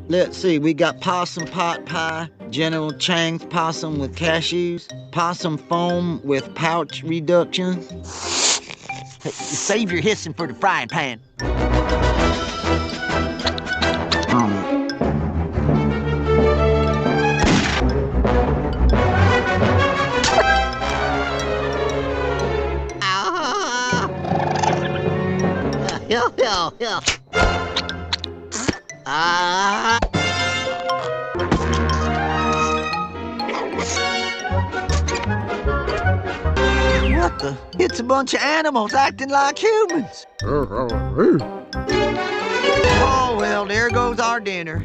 Let's see, we got possum pot pie, General Chang's possum with cashews, possum foam with pouch reduction. Hey, save your hissing for the frying pan. Yeah. What the? It's a bunch of animals acting like humans. Oh, well, there goes our dinner.